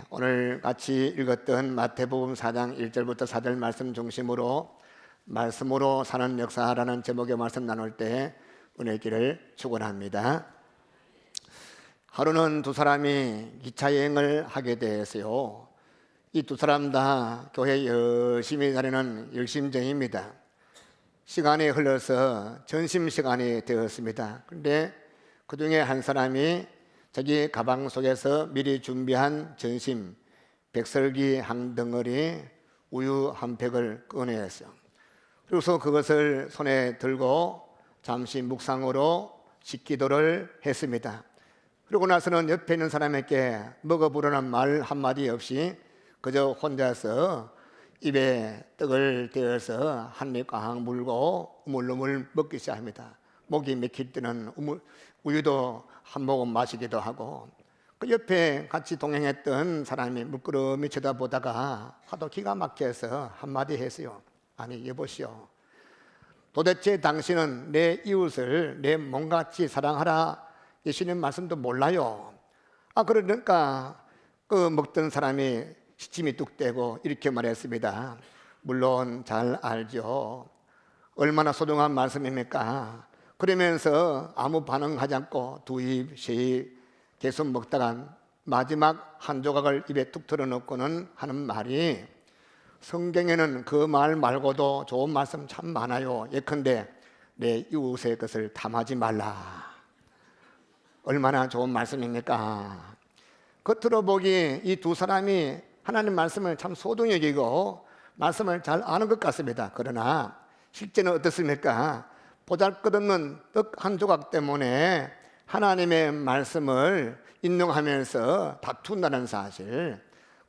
오늘 같이 읽었던 마태복음 4장 1절부터 4절 말씀 중심으로 말씀으로 사는 역사라는 제목의 말씀 나눌 때 은혜 있기를 축원합니다. 하루는 두 사람이 기차 여행을 하게 되었어요. 이 두 사람 다 교회 열심히 다니는 열심쟁이입니다. 시간이 흘러서 점심시간이 되었습니다. 그런데 그 중에 한 사람이 자기 가방 속에서 미리 준비한 점심 백설기 한 덩어리, 우유 한 팩을 꺼내었어요. 그래서 그것을 손에 들고 잠시 묵상으로 식기도를 했습니다. 그러고 나서는 옆에 있는 사람에게 먹어보라는 말 한마디 없이 그저 혼자서 입에 떡을 떼어서 한 입 꽉 물고 우물우물 먹기 시작합니다. 목이 맥힐 때는 우유도 한 모금 마시기도 하고, 그 옆에 같이 동행했던 사람이 물끄러미 쳐다보다가 하도 기가 막혀서 한마디 했어요. 아니 여보시오, 도대체 당신은 내 이웃을 내 몸같이 사랑하라 예수님 말씀도 몰라요? 그러니까 그 먹던 사람이 시침이 뚝 떼고 이렇게 말했습니다. 물론 잘 알죠. 얼마나 소중한 말씀입니까? 그러면서 아무 반응하지 않고 두 입, 세 입 계속 먹다가 마지막 한 조각을 입에 뚝 털어놓고는 하는 말이, 성경에는 그 말 말고도 좋은 말씀 참 많아요. 예컨대 내 이웃의 것을 탐하지 말라. 얼마나 좋은 말씀입니까? 겉으로 보기 이 두 사람이 하나님 말씀을 참 소중히 여기고 말씀을 잘 아는 것 같습니다. 그러나 실제는 어떻습니까? 보잘것없는 떡 한 조각 때문에 하나님의 말씀을 인용하면서 다툰다는 사실,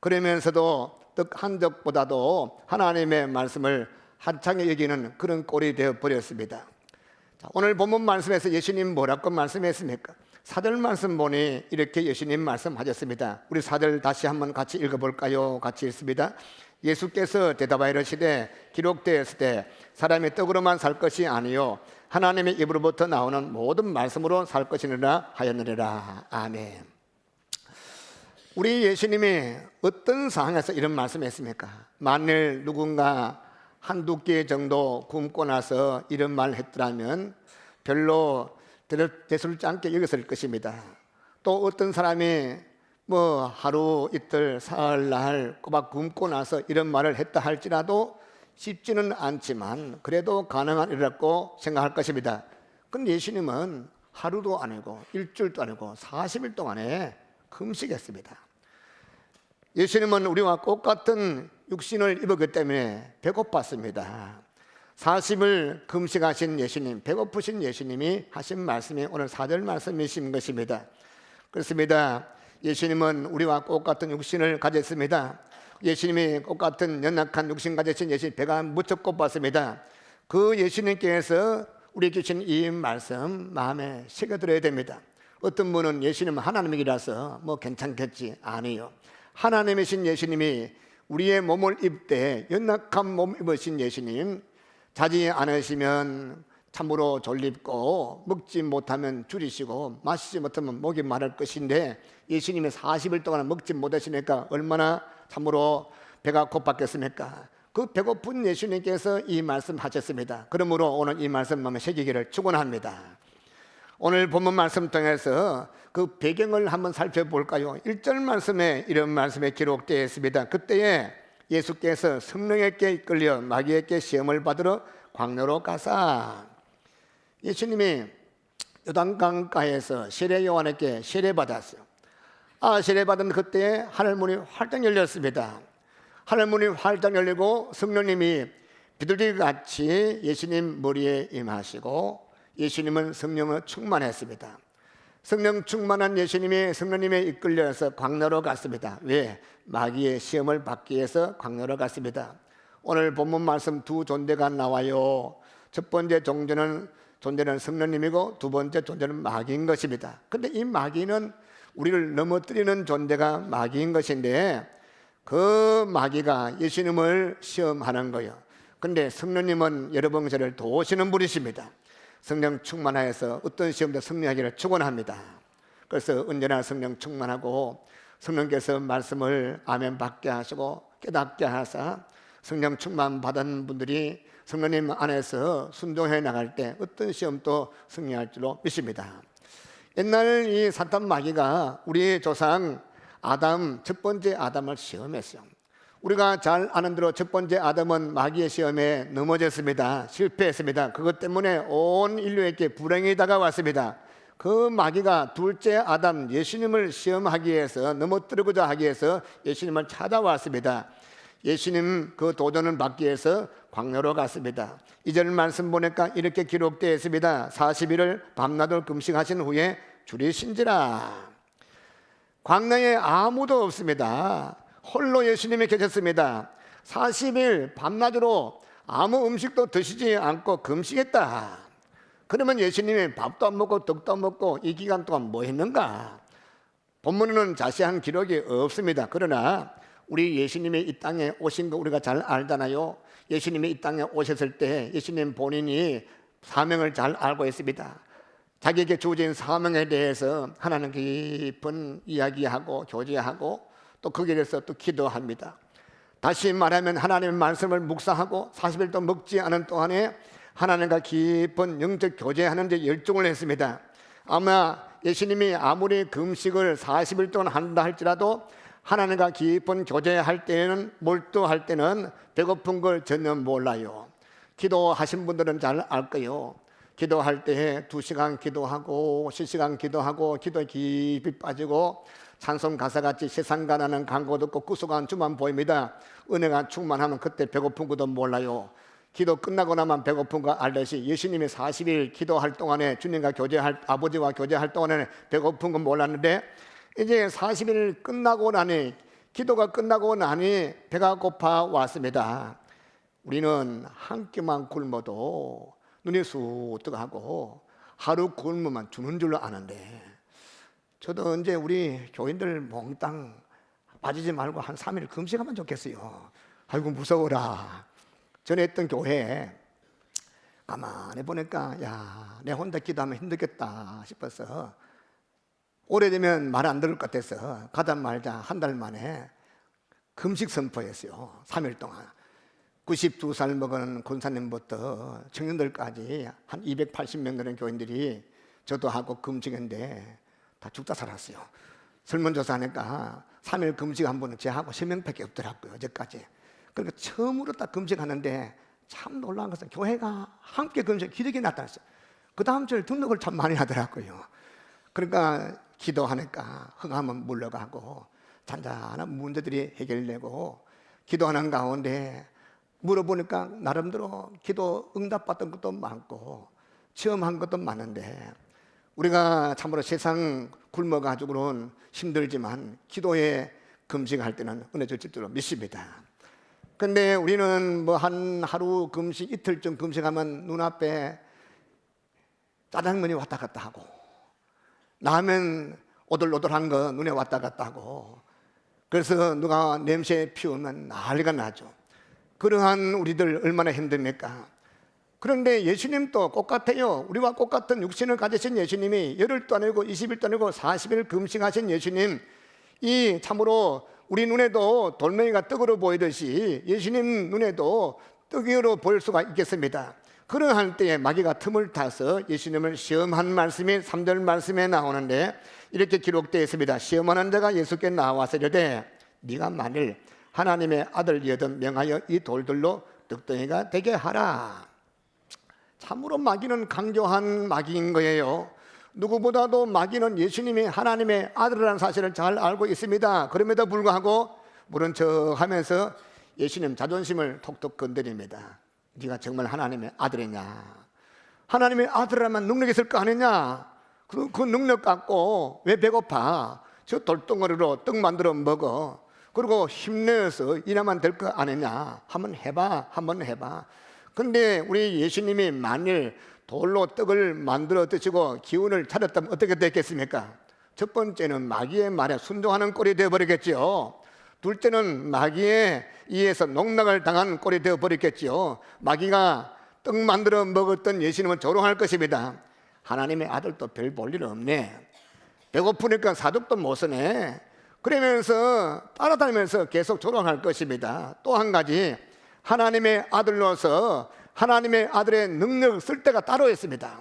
그러면서도 떡 한 족보다도 하나님의 말씀을 한창에 여기는 그런 꼴이 되어 버렸습니다. 오늘 본문 말씀에서 예수님 뭐라고 말씀했습니까? 4절 말씀 보니 이렇게 예수님 말씀하셨습니다. 우리 4절 다시 한번 같이 읽어볼까요? 같이 읽습니다. 예수께서 대답하여 이르시되 기록되었을 때 사람이 떡으로만 살 것이 아니요 하나님의 입으로부터 나오는 모든 말씀으로 살 것이니라 하였느니라. 아멘. 우리 예수님이 어떤 상황에서 이런 말씀했습니까? 만일 누군가 한두 끼 정도 굶고 나서 이런 말을 했더라면 별로 대수롭지 않게 여겼을 것입니다. 또 어떤 사람이 하루 이틀 사흘날 꼬박 굶고 나서 이런 말을 했다 할지라도 쉽지는 않지만 그래도 가능한 일이라고 생각할 것입니다. 그런데 예수님은 하루도 아니고 일주일도 아니고 40일 동안에 금식했습니다. 예수님은 우리와 똑같은 육신을 입었기 때문에 배고팠습니다. 40일 금식하신 예수님, 배고프신 예수님이 하신 말씀이 오늘 4절 말씀이신 것입니다. 그렇습니다. 예수님은 우리와 똑같은 육신을 가졌습니다. 예수님이 똑같은 연약한 육신 가지신 예수님, 배가 무척 고팠습니다. 그 예수님께서 우리에게 주신 이 말씀 마음에 새겨들어야 됩니다. 어떤 분은 예수님은 하나님이라서 괜찮겠지. 아니요, 하나님이신 예수님이 우리의 몸을 입되 연약한 몸 입으신 예수님, 자지 않으시면 참으로 졸립고 먹지 못하면 줄이시고 마시지 못하면 목이 마를 것인데 예수님이 40일 동안 먹지 못하시니까 얼마나 참으로 배가 고팠겠습니까? 그 배고픈 예수님께서 이 말씀 하셨습니다. 그러므로 오늘 이 말씀 마음에 새기기를 축원합니다. 오늘 본문 말씀 통해서 그 배경을 한번 살펴볼까요? 1절 말씀에 이런 말씀이 기록되어 있습니다. 그때에 예수께서 성령에게 이끌려 마귀에게 시험을 받으러 광야로 가사, 예수님이 요단강가에서 세례 요한에게 세례받았어요. 세례받은 그때에 하늘문이 활짝 열렸습니다. 하늘문이 활짝 열리고 성령님이 비둘기같이 예수님 머리에 임하시고 예수님은 성령으로 충만했습니다. 성령 충만한 예수님이 성령님에 이끌려서 광야로 갔습니다. 왜? 마귀의 시험을 받기 위해서 광야로 갔습니다. 오늘 본문 말씀 두 존재가 나와요. 첫 번째 존재는 성령님이고 두 번째 존재는 마귀인 것입니다. 그런데 이 마귀는 우리를 넘어뜨리는 존재가 마귀인 것인데 그 마귀가 예수님을 시험하는 거예요. 그런데 성령님은 여러분 저를 도우시는 분이십니다. 성령 충만하여서 어떤 시험도 승리하기를 축원합니다. 그래서 언제나 성령 충만하고 성령께서 말씀을 아멘 받게 하시고 깨닫게 하사 성령 충만 받은 분들이 성령님 안에서 순종해 나갈 때 어떤 시험도 승리할 줄로 믿습니다. 옛날 이 사탄 마귀가 우리 조상 아담, 첫 번째 아담을 시험했어요. 우리가 잘 아는 대로 첫 번째 아담은 마귀의 시험에 넘어졌습니다. 실패했습니다. 그것 때문에 온 인류에게 불행이 다가왔습니다. 그 마귀가 둘째 아담 예수님을 시험하기 위해서, 넘어뜨리고자 하기 위해서 예수님을 찾아왔습니다. 예수님 그 도전을 받기 위해서 광야로 갔습니다. 이절 말씀 보니까 이렇게 기록되어 있습니다. 40일을 밤낮을 금식하신 후에 줄이신지라. 광야에 아무도 없습니다. 홀로 예수님이 계셨습니다. 40일 밤낮으로 아무 음식도 드시지 않고 금식했다. 그러면 예수님이 밥도 안 먹고 떡도 안 먹고 이 기간 동안 뭐 했는가? 본문에는 자세한 기록이 없습니다. 그러나 우리 예수님이 이 땅에 오신 거 우리가 잘 알잖아요. 예수님이 이 땅에 오셨을 때 예수님 본인이 사명을 잘 알고 있습니다. 자기에게 주어진 사명에 대해서 하나님 깊은 이야기하고 교제하고 또 거기에 대해서 또 기도합니다. 다시 말하면 하나님의 말씀을 묵상하고 40일도 먹지 않은 동안에 하나님과 깊은 영적 교제하는 데 열중을 했습니다. 아마 예수님이 아무리 금식을 40일 동안 한다 할지라도 하나님과 깊은 교제할 때는, 몰두할 때는 배고픈 걸 전혀 몰라요. 기도하신 분들은 잘 알 거예요. 기도할 때 2시간 기도하고 실시간 기도하고 기도에 깊이 빠지고 찬송 가사같이 세상 가나는 광고 듣고 구속한 주만 보입니다. 은혜가 충만하면 그때 배고픈 것도 몰라요. 기도 끝나고 나면 배고픈 거 알듯이 예수님이 40일 기도할 동안에 주님과 교제할, 아버지와 교제할 동안에 배고픈 건 몰랐는데 이제 40일 끝나고 나니, 기도가 끝나고 나니 배가 고파 왔습니다. 우리는 한 끼만 굶어도 눈이 쑥 뜨고 하루 굶으면 죽는 줄로 아는데, 저도 언제 우리 교인들 몽땅 빠지지 말고 한 3일 금식하면 좋겠어요. 아이고 무서워라. 전에 했던 교회에 가만히 보니까 야, 내 혼자 기도하면 힘들겠다 싶어서 오래되면 말 안 들을 것 같아서 가다 말자 한 달 만에 금식 선포했어요. 3일 동안 92살 먹은 권사님부터 청년들까지 한 280명 되는 교인들이 저도 하고 금식인데 다 죽다 살았어요. 설문조사하니까 3일 금식 한 분은 제하고 3명밖에 없더라고요. 어제까지. 그러니까 처음으로 딱 금식하는데 참 놀라운 것은 교회가 함께 금식 기적이 나타났어요. 그 다음 주에 등록을 참 많이 하더라고요. 그러니까 기도하니까 흥하면 물러가고 잔잔한 문제들이 해결되고, 기도하는 가운데 물어보니까 나름대로 기도 응답받던 것도 많고 체험한 것도 많은데, 우리가 참으로 세상 굶어가지고는 힘들지만 기도에 금식할 때는 은혜 주실 줄로 믿습니다. 근데 우리는 뭐 한 하루 금식, 이틀쯤 금식하면 눈앞에 짜장면이 왔다 갔다 하고 라면 오돌오돌한 거 눈에 왔다 갔다 하고, 그래서 누가 냄새 피우면 난리가 나죠. 그러한 우리들 얼마나 힘듭니까? 그런데 예수님도 똑같아요. 우리와 똑같은 육신을 가지신 예수님이 열흘도 아니고 20일도 아니고 40일 금식하신 예수님, 이 참으로 우리 눈에도 돌멩이가 떡으로 보이듯이 예수님 눈에도 떡으로 보일 수가 있겠습니다. 그러한 때에 마귀가 틈을 타서 예수님을 시험한 말씀이 3절 말씀에 나오는데 이렇게 기록되어 있습니다. 시험하는 자가 예수께 나와서 이르되 네가 만일 하나님의 아들이거든 명하여 이 돌들로 떡덩이가 되게 하라. 참으로 마귀는 강조한 마귀인 거예요. 누구보다도 마귀는 예수님이 하나님의 아들이라는 사실을 잘 알고 있습니다. 그럼에도 불구하고 모른 척 하면서 예수님 자존심을 톡톡 건드립니다. 네가 정말 하나님의 아들이냐? 하나님의 아들이라면 능력이 있을 거 아니냐? 그 능력 갖고 왜 배고파? 저 돌덩어리로 떡 만들어 먹어. 그리고 힘내서 일하면 될 거 아니냐? 한번 해봐. 근데 우리 예수님이 만일 돌로 떡을 만들어 드시고 기운을 차렸다면 어떻게 됐겠습니까? 첫 번째는 마귀의 말에 순종하는 꼴이 되어버리겠죠. 둘째는 마귀에 의해서 농락을 당한 꼴이 되어버리겠죠. 마귀가 떡 만들어 먹었던 예수님은 조롱할 것입니다. 하나님의 아들도 별 볼 일 없네. 배고프니까 사족도 못 쓰네. 그러면서 따라다니면서 계속 조롱할 것입니다. 또 한 가지, 하나님의 아들로서 하나님의 아들의 능력을 쓸 때가 따로 있습니다.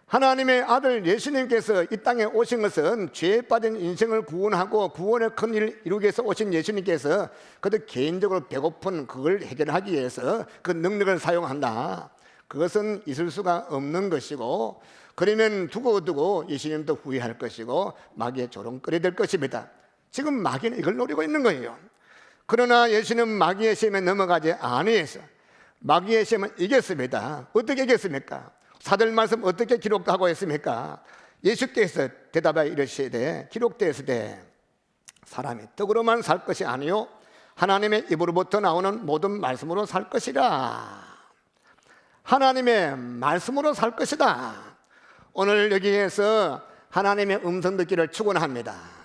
하나님의 아들 예수님께서 이 땅에 오신 것은 죄에 빠진 인생을 구원하고 구원의 큰 일을 이루기 위해서 오신 예수님께서 그들 개인적으로 배고픈 그걸 해결하기 위해서 그 능력을 사용한다. 그것은 있을 수가 없는 것이고, 그러면 두고 예수님도 후회할 것이고 마귀의 조롱거리 될 것입니다. 지금 마귀는 이걸 노리고 있는 거예요. 그러나 예수는 마귀의 시험에 넘어가지 아니해서 마귀의 시험을 이겼습니다. 어떻게 이겼습니까? 사절 말씀 어떻게 기록하고 있습니까? 예수께서 대답하여 이르시되 기록되었으되 사람이 떡으로만 살 것이 아니요 하나님의 입으로부터 나오는 모든 말씀으로 살 것이라. 하나님의 말씀으로 살 것이다. 오늘 여기에서 하나님의 음성 듣기를 축원합니다.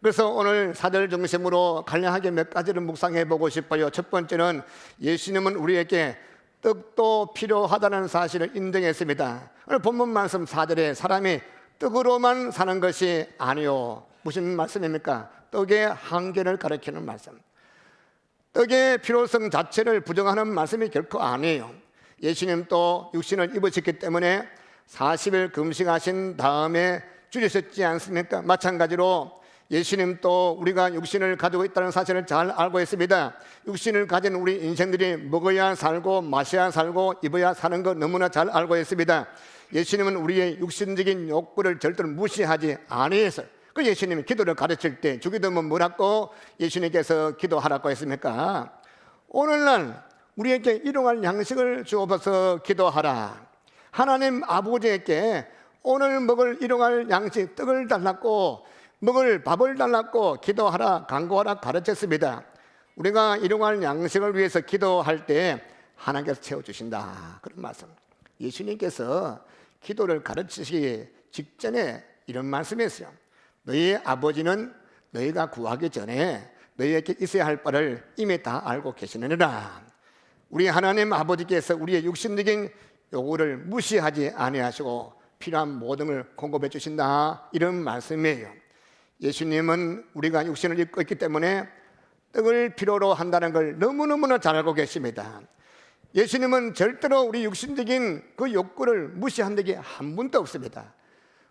그래서 오늘 사절 중심으로 간략하게 몇 가지를 묵상해 보고 싶어요. 첫 번째는 예수님은 우리에게 떡도 필요하다는 사실을 인정했습니다. 오늘 본문 말씀 4절에 사람이 떡으로만 사는 것이 아니요. 무슨 말씀입니까? 떡의 한계를 가리키는 말씀. 떡의 필요성 자체를 부정하는 말씀이 결코 아니에요. 예수님 또 육신을 입으셨기 때문에 40일 금식하신 다음에 줄이셨지 않습니까? 마찬가지로 예수님 또 우리가 육신을 가지고 있다는 사실을 잘 알고 있습니다. 육신을 가진 우리 인생들이 먹어야 살고 마셔야 살고 입어야 사는 거 너무나 잘 알고 있습니다. 예수님은 우리의 육신적인 욕구를 절대로 무시하지 아니해서 그 예수님이 기도를 가르칠 때 주기도문 뭐라고 예수님께서 기도하라고 했습니까? 오늘날 우리에게 일용할 양식을 주옵소서 기도하라. 하나님 아버지에게 오늘 먹을 일용할 양식 떡을 달라고 먹을 밥을 달라고 기도하라 간구하라 가르쳤습니다. 우리가 일용할 양식을 위해서 기도할 때 하나님께서 채워주신다 그런 말씀. 예수님께서 기도를 가르치시기 직전에 이런 말씀했어요. 너희 아버지는 너희가 구하기 전에 너희에게 있어야 할 바를 이미 다 알고 계시느니라. 우리 하나님 아버지께서 우리의 육신적인 요구를 무시하지 아니하시고 필요한 모든 걸 공급해 주신다 이런 말씀이에요. 예수님은 우리가 육신을 입고 있기 때문에 떡을 필요로 한다는 걸 너무너무나 잘 알고 계십니다. 예수님은 절대로 우리 육신적인 그 욕구를 무시한 적이 한 분도 없습니다.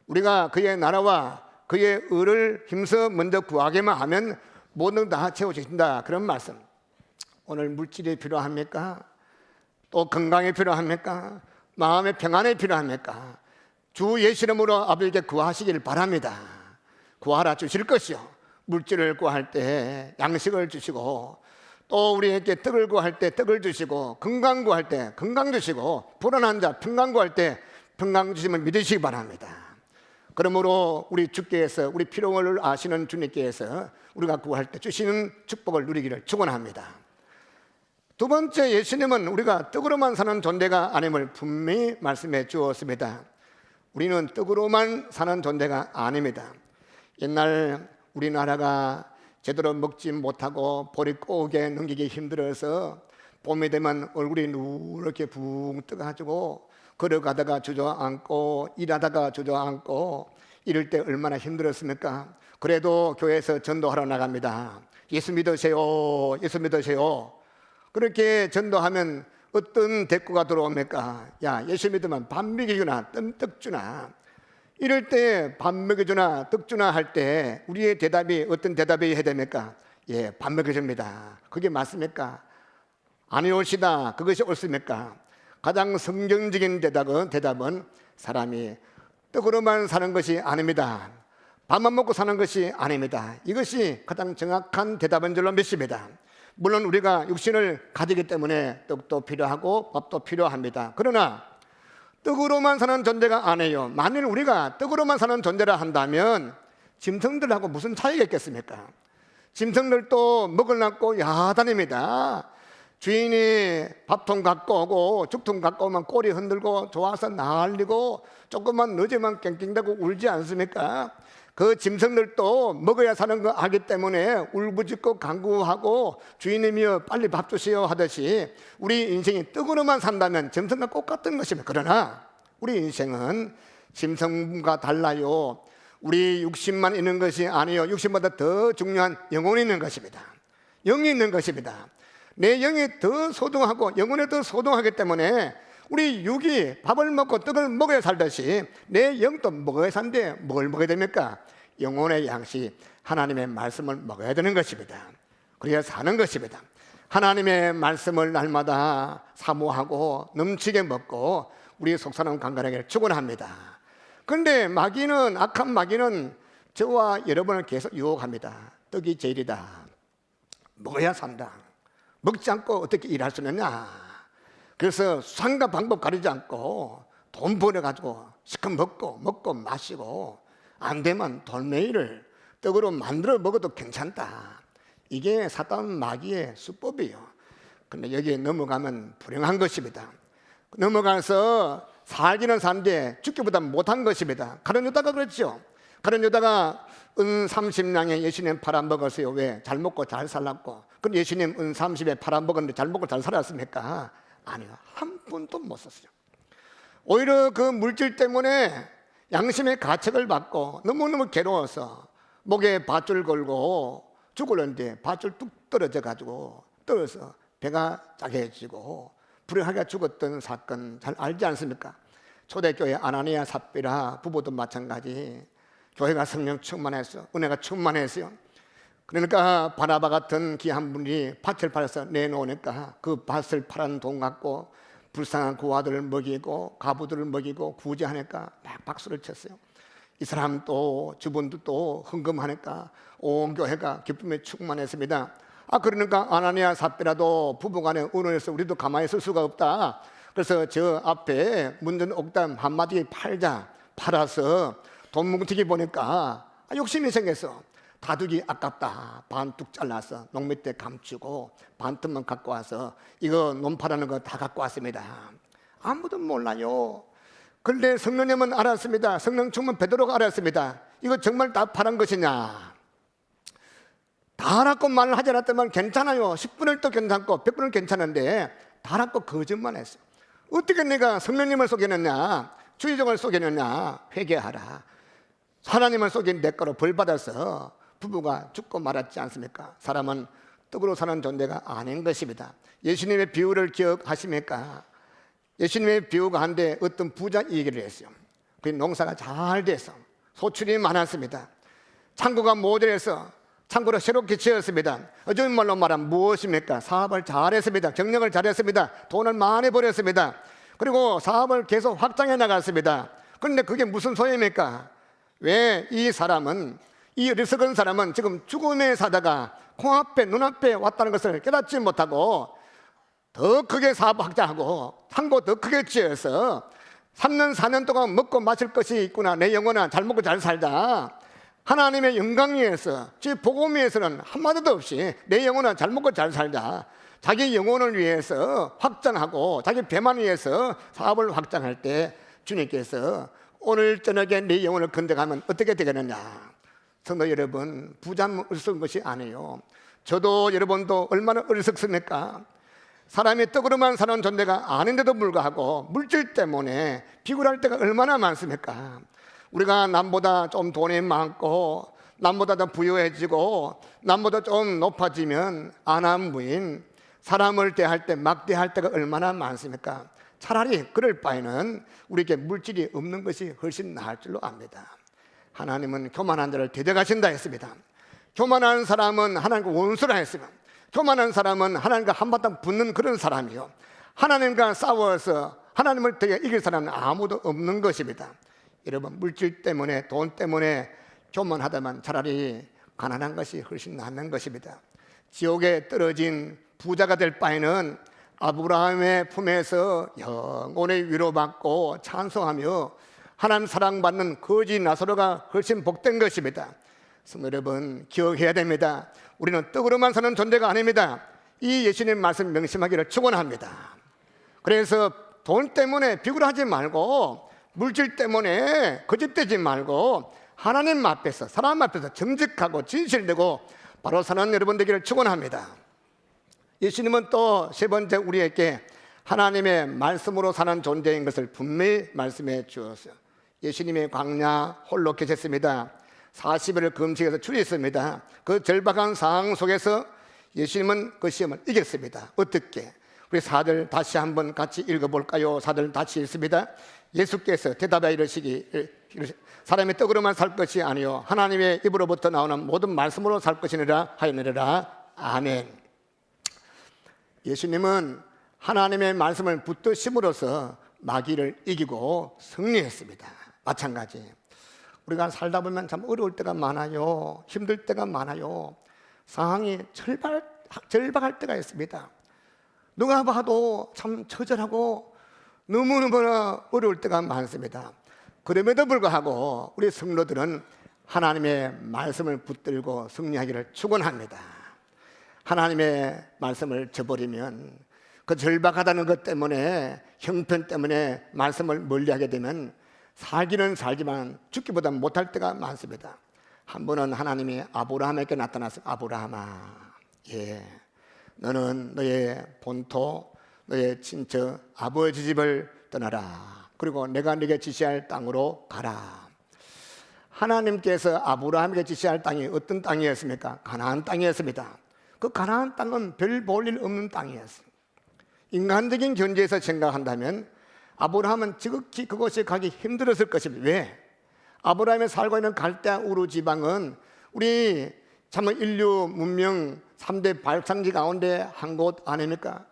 우리가 그의 나라와 그의 의를 힘써 먼저 구하기만 하면 모든 다 채워주신다 그런 말씀. 오늘 물질이 필요합니까? 또 건강이 필요합니까? 마음의 평안이 필요합니까? 주 예수 이름으로 아버지께 구하시길 바랍니다. 구하라 주실 것이요. 물질을 구할 때 양식을 주시고 또 우리에게 떡을 구할 때 떡을 주시고 건강 구할 때 건강 주시고 불안한 자 평강 구할 때 평강 주심을 믿으시기 바랍니다. 그러므로 우리 주께서 우리 필요를 아시는 주님께서 우리가 구할 때 주시는 축복을 누리기를 축원합니다. 두 번째, 예수님은 우리가 떡으로만 사는 존재가 아님을 분명히 말씀해 주었습니다. 우리는 떡으로만 사는 존재가 아닙니다. 옛날 우리나라가 제대로 먹지 못하고 보리 꼬게 넘기기 힘들어서 봄이 되면 얼굴이 누렇게 붕 떠가지고 걸어가다가 주저앉고 일하다가 주저앉고 이럴 때 얼마나 힘들었습니까? 그래도 교회에서 전도하러 나갑니다. 예수 믿으세요. 예수 믿으세요. 그렇게 전도하면 어떤 대꾸가 들어옵니까? 야, 예수 믿으면 밥 먹여주나 떡 주나. 이럴 때 밥 먹여주나 떡 주나 할 때 우리의 대답이 어떤 대답이 해야 됩니까? 예, 밥 먹여줍니다. 그게 맞습니까? 아니올시다. 그것이 옳습니까? 가장 성경적인 대답은 사람이 떡으로만 사는 것이 아닙니다. 밥만 먹고 사는 것이 아닙니다. 이것이 가장 정확한 대답인 줄로 믿습니다. 물론 우리가 육신을 가지기 때문에 떡도 필요하고 밥도 필요합니다. 그러나 떡으로만 사는 존재가 아니에요. 만일 우리가 떡으로만 사는 존재라 한다면 짐승들하고 무슨 차이가 있겠습니까? 짐승들도 먹으려고 야단입니다. 주인이 밥통 갖고 오고 죽통 갖고 오면 꼬리 흔들고 좋아서 난리고 조금만 늦으면 깽깽대고 울지 않습니까? 그 짐승들도 먹어야 사는 거 알기 때문에 울부짖고 간구하고 주인님이여 빨리 밥 주시오 하듯이 우리 인생이 떡으로만 산다면 짐승과 똑같은 것입니다. 그러나 우리 인생은 짐승과 달라요. 우리 육신만 있는 것이 아니요, 육신보다 더 중요한 영혼이 있는 것입니다. 영이 있는 것입니다. 내 영이 더 소중하고 영혼이 더 소중하기 때문에 우리 육이 밥을 먹고 떡을 먹어야 살듯이 내 영도 먹어야 산대. 뭘 먹어야 됩니까? 영혼의 양식, 하나님의 말씀을 먹어야 되는 것입니다. 그래야 사는 것입니다. 하나님의 말씀을 날마다 사모하고 넘치게 먹고 우리 속사람 강건하게 축원합니다. 그런데 마귀는, 악한 마귀는 저와 여러분을 계속 유혹합니다. 떡이 제일이다. 먹어야 산다. 먹지 않고 어떻게 일할 수 있느냐. 그래서 수단과 방법 가리지 않고 돈 벌어가지고 시컷 먹고 마시고 안 되면 돌멩이를 떡으로 만들어 먹어도 괜찮다. 이게 사단 마귀의 수법이에요. 근데 여기에 넘어가면 불행한 것입니다. 넘어가서 살기는 사는데 죽기보다 못한 것입니다. 가룟 유다가 그랬죠. 가룟 유다가 은 30냥에 예수님 팔아먹었어요. 왜? 잘 먹고 잘 살았고. 그럼 예수님 은 30에 팔아먹었는데 잘 먹고 잘 살았습니까? 아니요, 한 푼도 못 썼어요. 오히려 그 물질 때문에 양심의 가책을 받고 너무너무 괴로워서 목에 밧줄 걸고 죽으려는데 밧줄 뚝 떨어져 가지고 떨어서 배가 짜게지고 불행하게 죽었던 사건 잘 알지 않습니까? 초대교회 아나니아 삽비라 부부도 마찬가지. 교회가 성령 충만했어. 은혜가 충만했어요. 그러니까 바나바 같은 귀한 분이 밭을 팔아서 내놓으니까 그 밭을 팔은 돈 갖고 불쌍한 그 아들을 먹이고 가부들을 먹이고 구제하니까 막 박수를 쳤어요. 이 사람 또 주분도 또 헌금하니까 온 교회가 기쁨에 충만했습니다. 그러니까 아나니아 삽비라도 부부간에 의논해서 우리도 가만히 있을 수가 없다. 그래서 저 앞에 묻는 옥담 한마디 팔아서 돈 뭉치기 보니까 욕심이 생겼어. 다둑이 아깝다. 반 뚝 잘라서 농 밑에 감추고 반 틈만 갖고 와서 이거 논 파라는 거 다 갖고 왔습니다. 아무도 몰라요. 그런데 성령님은 알았습니다. 성령 충만 베드로가 알았습니다. 이거 정말 다 파란 것이냐. 다 알았고 말을 하지 않았다면 괜찮아요. 10분의 1도 괜찮고 100분은 괜찮은데 다 알았고 거짓말 했어. 어떻게 내가 성령님을 속였느냐, 주의종을 속였느냐. 회개하라. 하나님을 속인 내 거로 벌 받아서 부부가 죽고 말았지 않습니까? 사람은 떡으로 사는 존재가 아닌 것입니다. 예수님의 비유를 기억하십니까? 예수님의 비유가 한데 어떤 부자 얘기를 했어요. 그 농사가 잘 돼서 소출이 많았습니다. 창고가 모자라서 창고를 새롭게 지었습니다. 요즘 말로 말하면 무엇입니까? 사업을 잘했습니다. 경영을 잘했습니다. 돈을 많이 벌였습니다. 그리고 사업을 계속 확장해 나갔습니다. 그런데 그게 무슨 소용입니까? 왜 이 사람은, 이 어리석은 사람은 지금 죽음에 사다가 코앞에 눈앞에 왔다는 것을 깨닫지 못하고 더 크게 사업 확장하고 창고 더 크게 지어서 3년 4년 동안 먹고 마실 것이 있구나. 내 영혼아 잘 먹고 잘 살자. 하나님의 영광 위해서, 지 복음 위해서는 한마디도 없이 내 영혼은 잘 먹고 잘 살자. 자기 영혼을 위해서 확장하고 자기 배만 위해서 사업을 확장할 때 주님께서 오늘 저녁에 내 영혼을 건져가면 어떻게 되겠느냐. 성도 여러분, 부자면 어리석은 것이 아니에요. 저도 여러분도 얼마나 어리석습니까? 사람이 떡으로만 사는 존재가 아닌데도 불구하고 물질 때문에 비굴할 때가 얼마나 많습니까? 우리가 남보다 좀 돈이 많고 남보다 더 부유해지고 남보다 좀 높아지면 안한무인 사람을 대할 때 막대할 때가 얼마나 많습니까? 차라리 그럴 바에는 우리에게 물질이 없는 것이 훨씬 나을 줄로 압니다. 하나님은 교만한 자를 대적하신다 했습니다. 교만한 사람은 하나님과 원수라 했습니다. 교만한 사람은 하나님과 한바탕 붙는 그런 사람이요, 하나님과 싸워서 하나님을 되게 이길 사람은 아무도 없는 것입니다. 여러분, 물질 때문에 돈 때문에 교만하다만 차라리 가난한 것이 훨씬 낫는 것입니다. 지옥에 떨어진 부자가 될 바에는 아브라함의 품에서 영혼의 위로받고 찬송하며 하나님 사랑받는 거지 나사로가 훨씬 복된 것입니다. 성도 여러분, 기억해야 됩니다. 우리는 떡으로만 사는 존재가 아닙니다. 이 예수님 말씀 명심하기를 축원합니다. 그래서 돈 때문에 비굴하지 말고 물질 때문에 거짓되지 말고 하나님 앞에서, 사람 앞에서 정직하고 진실되고 바로 사는 여러분 되기를 축원합니다. 예수님은 또 세 번째 우리에게 하나님의 말씀으로 사는 존재인 것을 분명히 말씀해 주었어요. 예수님의 광야 홀로 계셨습니다. 40일을 금식해서 출애했습니다. 그 절박한 상황 속에서 예수님은 그 시험을 이겼습니다. 어떻게? 우리 4절 다시 한번 같이 읽어볼까요? 4절 다시 읽습니다. 예수께서 대답하여 이르시기 사람이 떡으로만 살 것이 아니요 하나님의 입으로부터 나오는 모든 말씀으로 살 것이니라 하였느니라. 아멘. 예수님은 하나님의 말씀을 붙드심으로써 마귀를 이기고 승리했습니다. 마찬가지 우리가 살다 보면 참 어려울 때가 많아요. 힘들 때가 많아요. 상황이 절박할 때가 있습니다. 누가 봐도 참 처절하고 너무너무 어려울 때가 많습니다. 그럼에도 불구하고 우리 성도들은 하나님의 말씀을 붙들고 승리하기를 축원합니다. 하나님의 말씀을 저버리면 그 절박하다는 것 때문에 형편 때문에 말씀을 멀리하게 되면 살기는 살지만 죽기보다 못할 때가 많습니다. 한 번은 하나님이 아브라함에게 나타나서 아브라함아, 너는 너의 본토, 너의 친척, 아버지 집을 떠나라. 그리고 내가 네게 지시할 땅으로 가라. 하나님께서 아브라함에게 지시할 땅이 어떤 땅이었습니까? 가나안 땅이었습니다. 그 가나안 땅은 별 볼 일 없는 땅이었어요. 인간적인 견지에서 생각한다면 아브라함은 지극히 그곳에 가기 힘들었을 것입니다. 왜? 아브라함이 살고 있는 갈대아 우르 지방은 우리 참 인류 문명 3대 발상지 가운데 한 곳 아닙니까?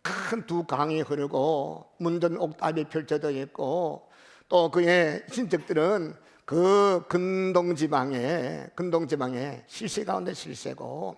큰 두 강이 흐르고 문전 옥탑이 펼쳐져 있고 또 그의 친척들은 그 근동지방에 실세 가운데 실세고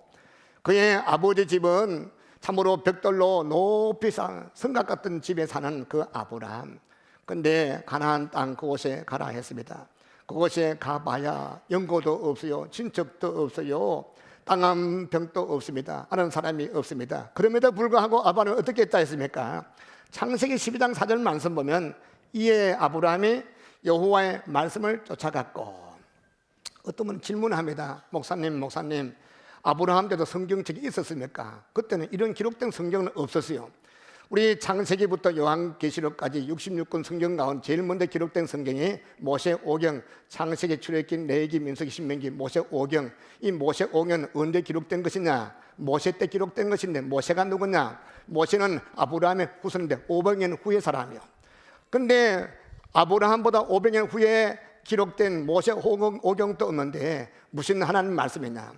그의 아버지 집은 참으로 벽돌로 높이 산 성곽 같은 집에 사는 그 아브라함. 근데 가나안 땅 그곳에 가라 했습니다. 그곳에 가봐야 연고도 없어요. 친척도 없어요. 땅 한 병도 없습니다. 아는 사람이 없습니다. 그럼에도 불구하고 아브라함은 어떻게 했다 했습니까? 창세기 12장 4절 말씀 보면 이에 아브라함이 여호와의 말씀을 쫓아갔고, 어떤 분은 질문합니다. 목사님 아브라함 때도 성경책이 있었습니까? 그때는 이런 기록된 성경은 없었어요. 우리 창세기부터 요한계시록까지 66권 성경 가운데 제일 먼저 기록된 성경이 모세오경, 창세기, 출애굽기, 레위기, 민수기, 신명기, 모세오경. 이 모세오경은 언제 기록된 것이냐? 모세 때 기록된 것인데 모세가 누구냐? 모세는 아브라함의 후손인데 500년 후의 사람이요. 근데 아브라함보다 500년 후에 기록된 모세오경도 없는데 무슨 하나님 말씀이냐?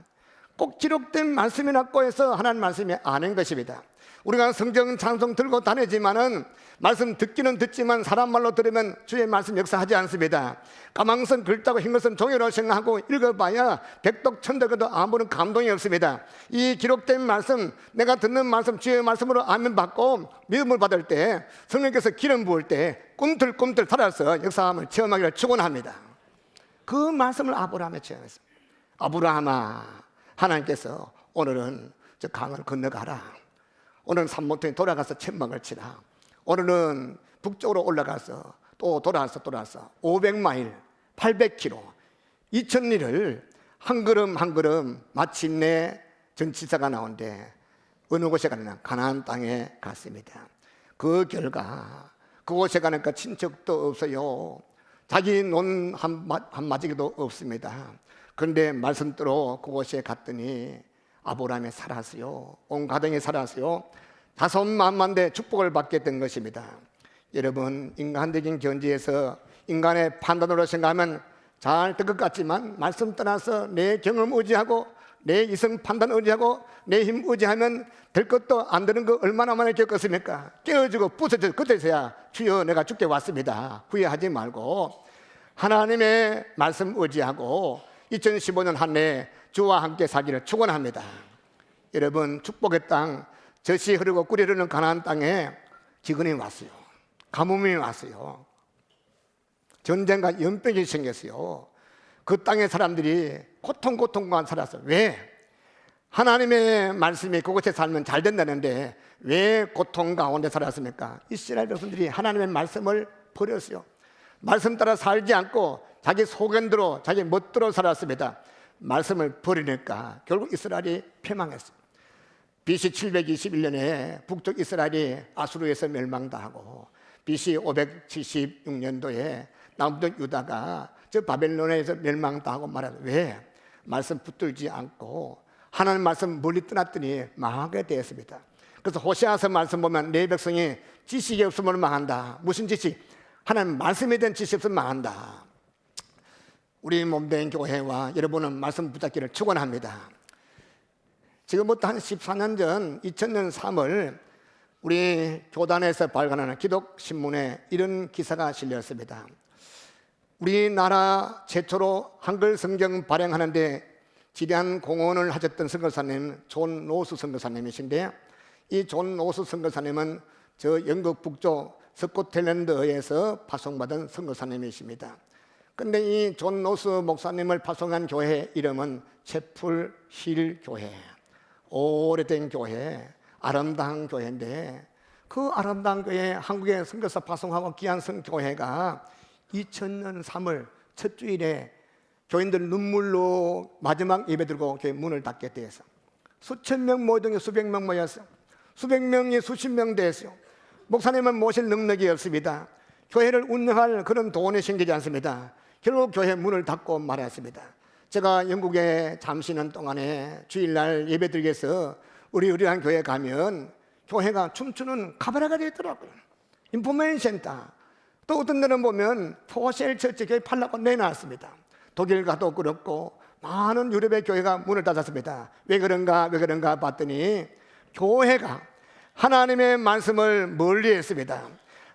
꼭 기록된 말씀이라고 해서 하나님 말씀이 아닌 것입니다. 우리가 성경 찬송 들고 다니지만은 말씀 듣기는 듣지만 사람 말로 들으면 주의 말씀 역사하지 않습니다. 까망선 글자고 흰것은 종이로 생각하고 읽어봐야 백독천덕에도 아무런 감동이 없습니다. 이 기록된 말씀, 내가 듣는 말씀, 주의 말씀으로 아멘 받고 믿음을 받을 때 성령께서 기름 부을 때 꿈틀꿈틀 살아서 역사함을 체험하기를 축원합니다. 그 말씀을 아브라함에 체험했습니다. 아브라함아, 하나님께서 오늘은 저 강을 건너가라. 오늘은 산모퉁이 돌아가서 천막을 치라. 오늘은 북쪽으로 올라가서 또 돌아와서 500마일 800km 2000리를 한 걸음 한 걸음 마침내 전치사가 나오는데 어느 곳에 가느냐? 가나안 땅에 갔습니다. 그 결과 그곳에 가니까 친척도 없어요. 자기 논 한마디도 없습니다. 그런데 말씀대로 그곳에 갔더니 아브라함이 살았어요. 온 가정이 살았어요. 자손만만대 축복을 받게 된 것입니다. 여러분, 인간적인 견지에서 인간의 판단으로 생각하면 잘 될 것 같지만 말씀 떠나서 내 경험 의지하고 내 이성 판단 의지하고 내 힘 의지하면 될 것도 안 되는 거 얼마나 많이 겪었습니까? 깨어지고 부서져서 그때서야 주여 내가 죽게 왔습니다. 후회하지 말고 하나님의 말씀 의지하고 2015년 한 해 주와 함께 살기를 축원합니다. 여러분, 축복의 땅, 젖이 흐르고 꿀이 흐르는 가나안 땅에 기근이 왔어요. 가뭄이 왔어요. 전쟁과 연병이 생겼어요. 그 땅의 사람들이 고통만 살았어요. 왜? 하나님의 말씀이 그곳에 살면 잘 된다는데 왜 고통 가운데 살았습니까? 이스라엘 백성들이 하나님의 말씀을 버렸어요. 말씀 따라 살지 않고 자기 소견대로 자기 멋대로 살았습니다. 말씀을 버리니까 결국 이스라엘이 패망했어요. BC 721년에 북쪽 이스라엘이 아수르에서 멸망당하고 BC 576년도에 남북 유다가 저 바벨론에서 멸망당하고 말하는 왜 말씀 붙들지 않고 하나님 말씀 멀리 떠났더니 망하게 되었습니다. 그래서 호세아서 말씀 보면 내 백성이 지식이 없으면 망한다. 무슨 지식? 하나님 말씀에 대한 지식이 없으면 망한다. 우리 몸된 교회와 여러분은 말씀 붙잡기를 축원합니다. 지금부터 한 14년 전 2000년 3월 우리 교단에서 발간하는 기독신문에 이런 기사가 실렸습니다. 우리나라 최초로 한글 성경 발행하는데 지대한 공헌을 하셨던 선교사님 존 노스 선교사님이신데, 이 존 노스 선교사님은 저 영국 북쪽 스코틀랜드에서 파송받은 선교사님이십니다. 근데 이 존 노스 목사님을 파송한 교회 이름은 채플힐 교회, 오래된 교회, 아름다운 교회인데, 그 아름다운 교회 한국에 선교사 파송하고 귀한 교회가 2000년 3월 첫 주일에 교인들 눈물로 마지막 예배 들고 교회 문을 닫게 되어서 수천 명 모이던 게 수백 명 모였어요. 수백 명이 수십 명 됐어요. 목사님은 모실 능력이 없습니다. 교회를 운영할 그런 돈이 생기지 않습니다. 결국 교회 문을 닫고 말았습니다. 제가 영국에 잠시는 동안에 주일날 예배 드리기 위해서 우리한 교회 가면 교회가 춤추는 카메라가 되어 있더라고요. 인포메이션 센터. 또 어떤 데는 보면 포셀 처치 교회 팔라고 내놨습니다. 독일 가도 그렇고 많은 유럽의 교회가 문을 닫았습니다. 왜 그런가 봤더니 교회가 하나님의 말씀을 멀리했습니다.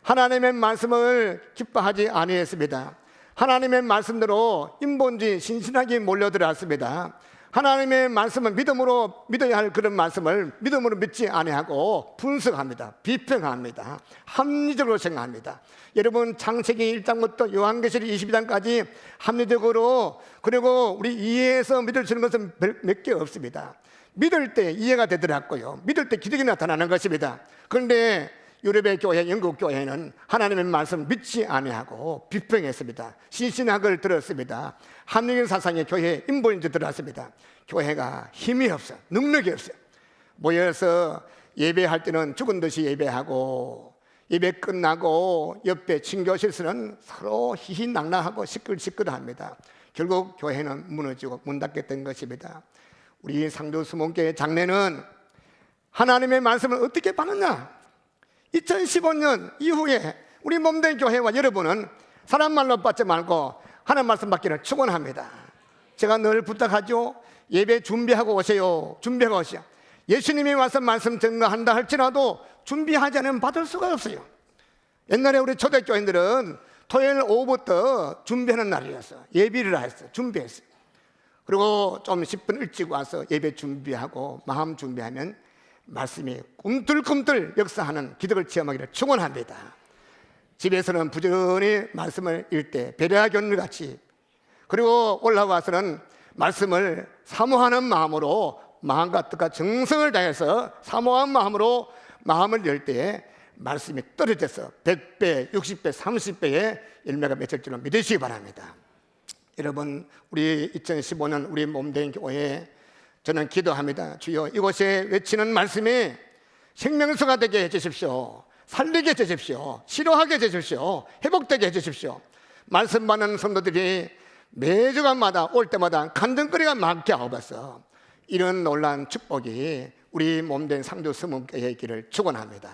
하나님의 말씀을 기뻐하지 아니했습니다. 하나님의 말씀대로 인본주의 신신하게 몰려들었습니다. 하나님의 말씀은 믿음으로 믿어야 할 그런 말씀을 믿음으로 믿지 아니하고 분석합니다. 비평합니다. 합리적으로 생각합니다. 여러분 창세기 1장부터 요한계시록 22장까지 합리적으로, 그리고 우리 이해해서 믿을 수 있는 것은 몇 개 없습니다. 믿을 때 이해가 되더라고요. 믿을 때 기적이 나타나는 것입니다. 그런데 유럽의 교회, 영국 교회는 하나님의 말씀 믿지 아니하고 비평했습니다. 신신학을 들었습니다. 합리적 사상의 교회에 인본주의 들어왔습니다. 교회가 힘이 없어요. 능력이 없어요. 모여서 예배할 때는 죽은 듯이 예배하고, 예배 끝나고 옆에 친교실에서는 서로 희희낙낙하고 시끌시끌합니다. 결국 교회는 무너지고 문 닫게 된 것입니다. 우리 상주수목교회 장례는 하나님의 말씀을 어떻게 받느냐? 2015년 이후에 우리 몸된 교회와 여러분은 사람 말로 받지 말고 하나님 말씀 받기를 축원합니다. 제가 늘 부탁하죠. 예배 준비하고 오세요. 준비하고 오세요. 예수님이 와서 말씀 증거한다 할지라도 준비하지 않으면 받을 수가 없어요. 옛날에 우리 초대교인들은 토요일 오후부터 준비하는 날이었어요. 예비를 했어요. 준비했어요. 그리고 좀 10분 일찍 와서 예배 준비하고 마음 준비하면 말씀이 꿈틀꿈틀 역사하는 기적을 체험하기를 축원합니다. 집에서는 부지런히 말씀을 읽되 베레아교인들 같이, 그리고 올라와서는 말씀을 사모하는 마음으로 마음과 뜻과 정성을 다해서 사모한 마음으로 마음을 열 때에 말씀이 떨어져서 100배, 60배, 30배의 열매가 맺힐 줄로 믿으시기 바랍니다. 여러분, 우리 2015년 우리 몸된 교회 저는 기도합니다. 주여, 이곳에 외치는 말씀이 생명수가 되게 해주십시오. 살리게 해주십시오. 치료하게 해주십시오. 회복되게 해주십시오. 말씀 받는 성도들이 매주간마다 올 때마다 간증거리가 많게 하옵소서. 이런 놀라운 축복이 우리 몸된 상주 스님께에 있기를 축원합니다.